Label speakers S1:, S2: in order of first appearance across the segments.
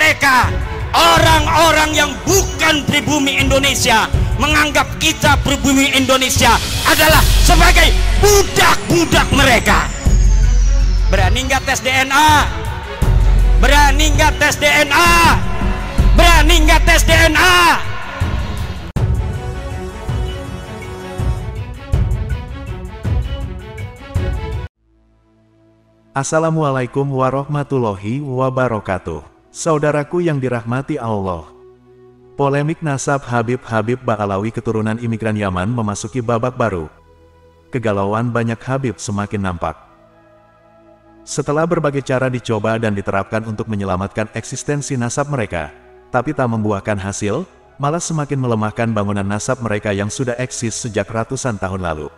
S1: mereka, orang-orang yang bukan pribumi Indonesia, menganggap kita pribumi Indonesia adalah sebagai budak-budak mereka. Berani nggak tes DNA? Berani nggak tes DNA? Berani nggak tes DNA?
S2: Assalamualaikum warahmatullahi wabarakatuh. Saudaraku yang dirahmati Allah. Polemik nasab Habib Ba'alawi keturunan imigran Yaman memasuki babak baru. Kegalauan banyak Habib semakin nampak. Setelah berbagai cara dicoba dan diterapkan untuk menyelamatkan eksistensi nasab mereka, tapi tak membuahkan hasil, malah semakin melemahkan bangunan nasab mereka yang sudah eksis sejak ratusan tahun lalu.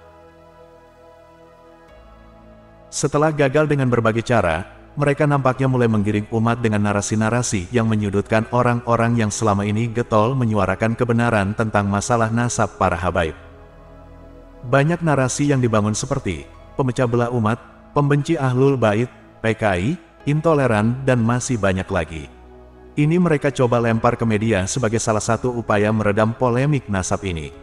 S2: Setelah gagal dengan berbagai cara, mereka nampaknya mulai menggiring umat dengan narasi-narasi yang menyudutkan orang-orang yang selama ini getol menyuarakan kebenaran tentang masalah nasab para habaib. Banyak narasi yang dibangun seperti pemecah belah umat, pembenci Ahlul Bait, PKI, intoleran, dan masih banyak lagi. Ini mereka coba lempar ke media sebagai salah satu upaya meredam polemik nasab ini.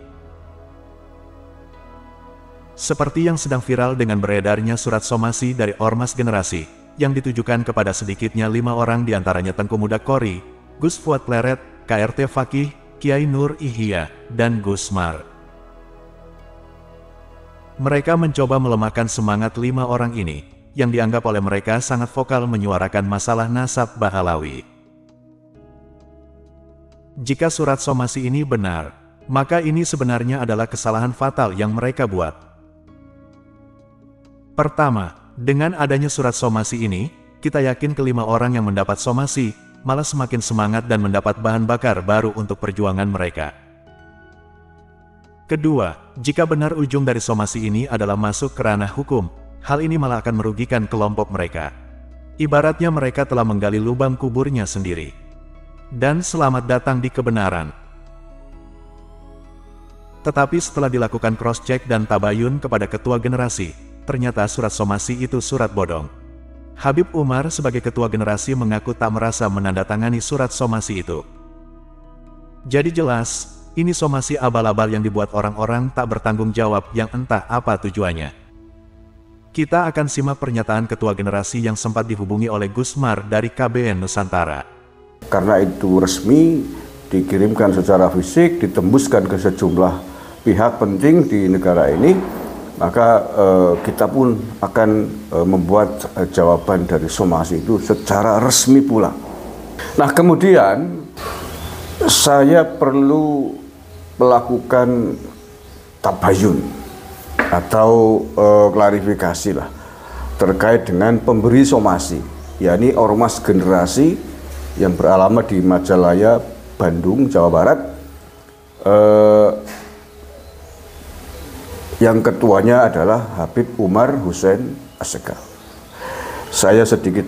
S2: Seperti yang sedang viral dengan beredarnya surat somasi dari Ormas Generasi, yang ditujukan kepada sedikitnya 5 orang diantaranya Tengku Muda Kori, Gus Fuad Pleret, KRT Fakih, Kiai Nur Ihya, dan Gus Mar. Mereka mencoba melemahkan semangat 5 orang ini, yang dianggap oleh mereka sangat vokal menyuarakan masalah nasab Ba'alawi. Jika surat somasi ini benar, maka ini sebenarnya adalah kesalahan fatal yang mereka buat. Pertama, dengan adanya surat somasi ini, kita yakin kelima orang yang mendapat somasi, malah semakin semangat dan mendapat bahan bakar baru untuk perjuangan mereka. Kedua, jika benar ujung dari somasi ini adalah masuk ke ranah hukum, hal ini malah akan merugikan kelompok mereka. Ibaratnya mereka telah menggali lubang kuburnya sendiri. Dan selamat datang di kebenaran. Tetapi setelah dilakukan cross-check dan tabayun kepada ketua generasi, ternyata surat somasi itu surat bodong. Habib Umar sebagai ketua generasi mengaku tak merasa menandatangani surat somasi itu. Jadi jelas, ini somasi abal-abal yang dibuat orang-orang tak bertanggung jawab yang entah apa tujuannya. Kita akan simak pernyataan ketua generasi yang sempat dihubungi oleh Gus Mar dari KBN Nusantara.
S3: Karena itu resmi, dikirimkan secara fisik, ditembuskan ke sejumlah pihak penting di negara ini, maka kita pun akan membuat jawaban dari somasi itu secara resmi pula. Nah, kemudian saya perlu melakukan tabayun atau klarifikasi lah terkait dengan pemberi somasi, yakni Ormas Generasi yang beralamat di Majalaya, Bandung, Jawa Barat. Yang ketuanya adalah Habib Umar Hussein Assegaf. Saya sedikit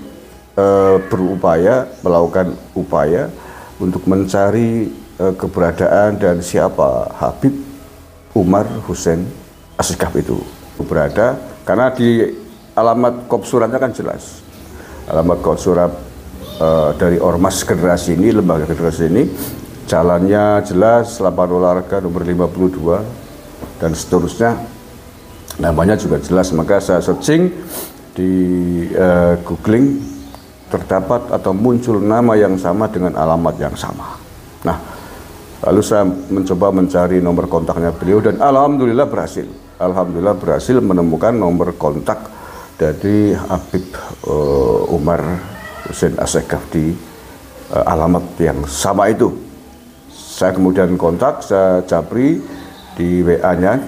S3: melakukan upaya untuk mencari keberadaan dan siapa Habib Umar Hussein Assegaf itu berada, karena di alamat kop suratnya kan jelas. Alamat kop surat dari Ormas Generasi ini, lembaga generasi ini, jalannya jelas, lapangan olahraga nomor 52, dan seterusnya, namanya juga jelas. Maka saya searching di googling, terdapat atau muncul nama yang sama dengan alamat yang sama. Nah, lalu saya mencoba mencari nomor kontaknya beliau dan alhamdulillah berhasil menemukan nomor kontak dari Habib Umar Hussein Assegaf di alamat yang sama itu. Saya kemudian kontak, saya japri di WA-nya,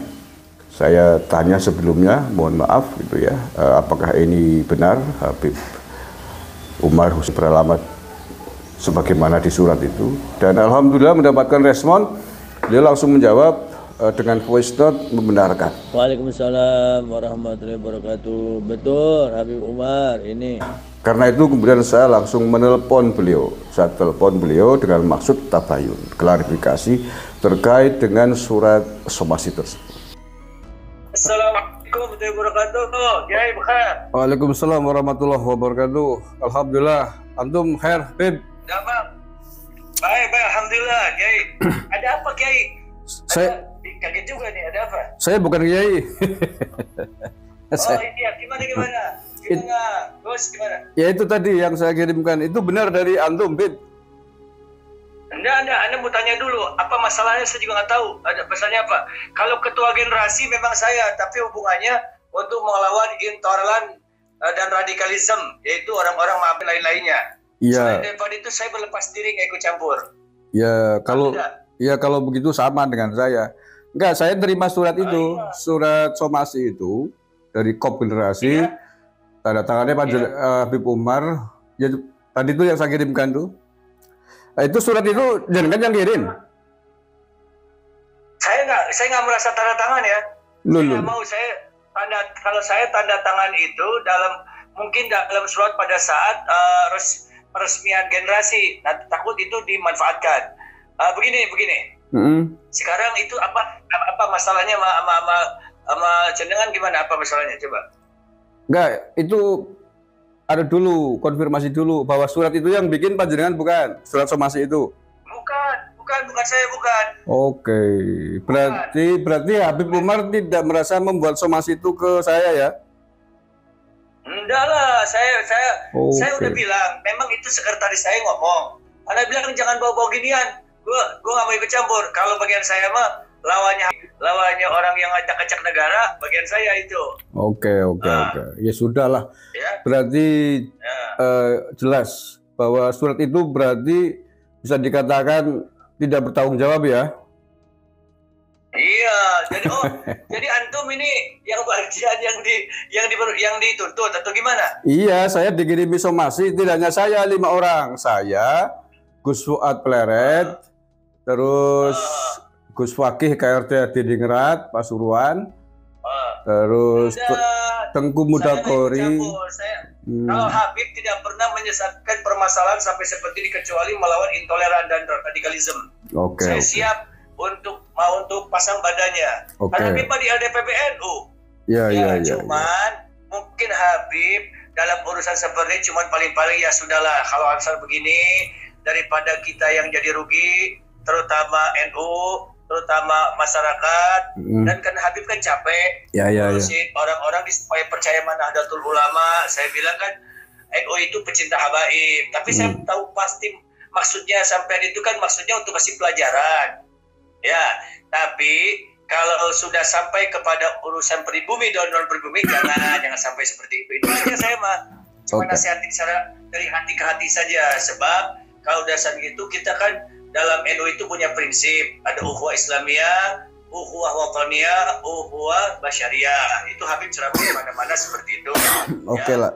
S3: saya tanya sebelumnya, mohon maaf gitu ya, apakah ini benar Habib Umar Hussein beralamat sebagaimana di surat itu, dan alhamdulillah mendapatkan respon. Dia langsung menjawab dengan voice note membenarkan.
S4: Waalaikumsalam warahmatullahi wabarakatuh. Betul, Habib Umar ini.
S3: Karena itu kemudian saya langsung menelpon beliau. Saya telepon beliau dengan maksud tabayun, klarifikasi terkait dengan surat somasi tersebut.
S5: Assalamualaikum warahmatullahi wabarakatuh. Kiai bekhair.
S6: Waalaikumsalam warahmatullahi wabarakatuh. Alhamdulillah. Antum khair, Habib?
S5: Ya bang, Baik, alhamdulillah, Kiai. Ada apa, Kiai?
S3: Saya
S5: Kaget juga nih, ada apa?
S3: saya bukan Kiai.
S5: Oh, ini ya, gimana? Gimana? Bos, gimana?
S3: Ya itu tadi yang saya kirimkan, itu benar dari antum, Bib.
S5: Anda mau tanya dulu, apa masalahnya? Saya juga nggak tahu. Ada pesannya apa? Kalau ketua generasi memang saya, tapi hubungannya untuk melawan intoleran dan radikalisme, yaitu orang-orang maafin lain-lainnya.
S3: Iya.
S5: Selain daripada itu, saya berlepas diri, nggak ikut campur.
S3: Ya kalau
S5: Tidak.
S3: kalau begitu sama dengan saya. Enggak, saya terima surat itu,
S5: iya.
S3: surat somasi itu dari KOP generasi.
S5: Iya.
S3: Tanda tangannya Pak
S5: Iya.
S3: Habib Umar. Ya, tadi itu yang saya kirimkan tuh. Nah, itu surat itu jenengan yang kirim.
S5: Saya nggak merasa tanda tangan ya.
S3: Loh,
S5: Saya
S3: loh.
S5: mau kalau saya tanda tangan itu mungkin dalam surat pada saat peresmian generasi. Nah, takut itu dimanfaatkan. Begini.
S3: Mm-mm.
S5: Sekarang itu apa masalahnya sama jenengan, gimana, apa masalahnya coba?
S3: Enggak, itu ada dulu, konfirmasi dulu bahwa surat itu yang bikin panjenengan bukan, surat somasi itu.
S5: Bukan saya, bukan.
S3: Oke, berarti Habib Umar tidak merasa membuat somasi itu ke saya ya?
S5: Enggak lah, saya
S3: Oke.
S5: udah bilang, memang itu sekretaris saya ngomong. Anda bilang jangan bawa-bawa ginian. Gua nggak mau ikut campur. Kalau bagian saya mah lawannya orang yang acak-acak negara, bagian saya itu.
S3: Oke. Ya sudahlah.
S5: Ya.
S3: Berarti
S5: Ya.
S3: jelas bahwa surat itu berarti bisa dikatakan tidak bertanggung jawab ya?
S5: Iya, jadi antum ini yang bagian yang dituntut atau gimana?
S3: Iya, saya dikirimi somasi, tidak hanya saya, 5 orang. Saya, Gus Fuad Pleret, terus Gus Fakih KRT Diningrat, Pasuruan, terus Tengku Mudakori.
S5: Kalau Habib tidak pernah menyesatkan permasalahan sampai seperti ini kecuali melawan intoleran dan radikalisme.
S3: Oke.
S5: Saya siap untuk pasang badannya.
S3: Oke.
S5: Kan Habib di LDPPNU.
S3: Iya.
S5: Cuman mungkin Habib dalam urusan seperti ini cuman paling-paling ya sudahlah, kalau asal begini daripada kita yang jadi rugi, terutama NU, terutama masyarakat, dan kan Habib kan capek ngurusin orang-orang supaya percaya Nahdlatul Ulama. Saya bilang kan NU itu pecinta habaib, tapi saya tahu pasti maksudnya sampai itu kan maksudnya untuk kasih pelajaran. Ya, tapi kalau sudah sampai kepada urusan pribumi dan non pribumi jangan sampai seperti itu. Itu aja saya mah cuma nasihatin secara dari hati ke hati saja, sebab kalau dasar gitu kita kan dalam NU itu punya prinsip, ada ukhuwah Islamiyah, ukhuwah wataniyah, ukhuwah basyariah. Itu Habib ceramah di mana-mana seperti itu.
S3: Oke lah.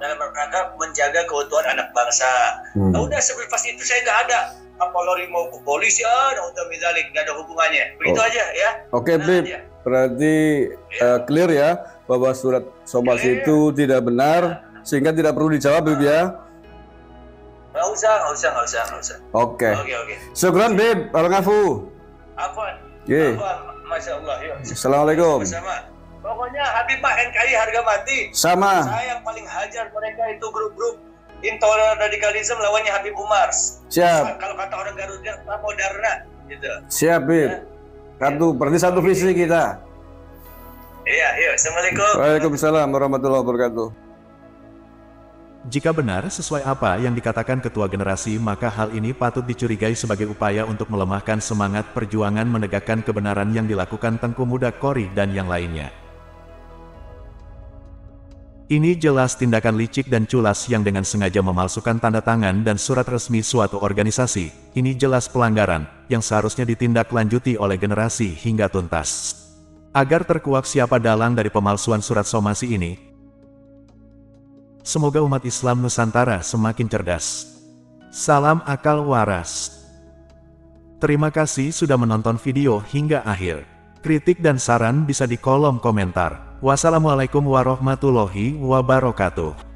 S5: Dalam rangka menjaga keutuhan anak bangsa. Nah, udah selepas itu saya nggak ada apalagi mau ke polisi, udah misalnya nggak ada hubungannya. Begitu aja ya.
S3: Oke, Bib. Berarti clear ya bahwa surat somasi itu tidak benar, sehingga tidak perlu dijawab, Bib ya.
S5: Nggak usah.
S3: Oke.
S5: Oke.
S3: Syukran, Bib. Alangkafu.
S5: Apa?
S3: Ye.
S5: Masya Allah. Yuk.
S3: Assalamualaikum.
S5: Bersama. Pokoknya Habib Pak NKRI harga mati.
S3: Sama.
S5: Saya yang paling hajar mereka itu grup-grup intoleran radikalisme lawannya Habib Umar.
S3: Siap.
S5: Kalau kata orang Garut dia moderna gitu.
S3: Siap, Bib. Berarti satu visi kita.
S5: Iya. Assalamualaikum.
S3: Waalaikumsalam warahmatullahi wabarakatuh.
S2: Jika benar sesuai apa yang dikatakan ketua generasi, maka hal ini patut dicurigai sebagai upaya untuk melemahkan semangat perjuangan menegakkan kebenaran yang dilakukan Tengku Mudakori dan yang lainnya. Ini jelas tindakan licik dan culas yang dengan sengaja memalsukan tanda tangan dan surat resmi suatu organisasi. Ini jelas pelanggaran yang seharusnya ditindaklanjuti oleh generasi hingga tuntas. Agar terkuak siapa dalang dari pemalsuan surat somasi ini, semoga umat Islam Nusantara semakin cerdas. Salam akal waras. Terima kasih sudah menonton video hingga akhir. Kritik dan saran bisa di kolom komentar. Wassalamualaikum warahmatullahi wabarakatuh.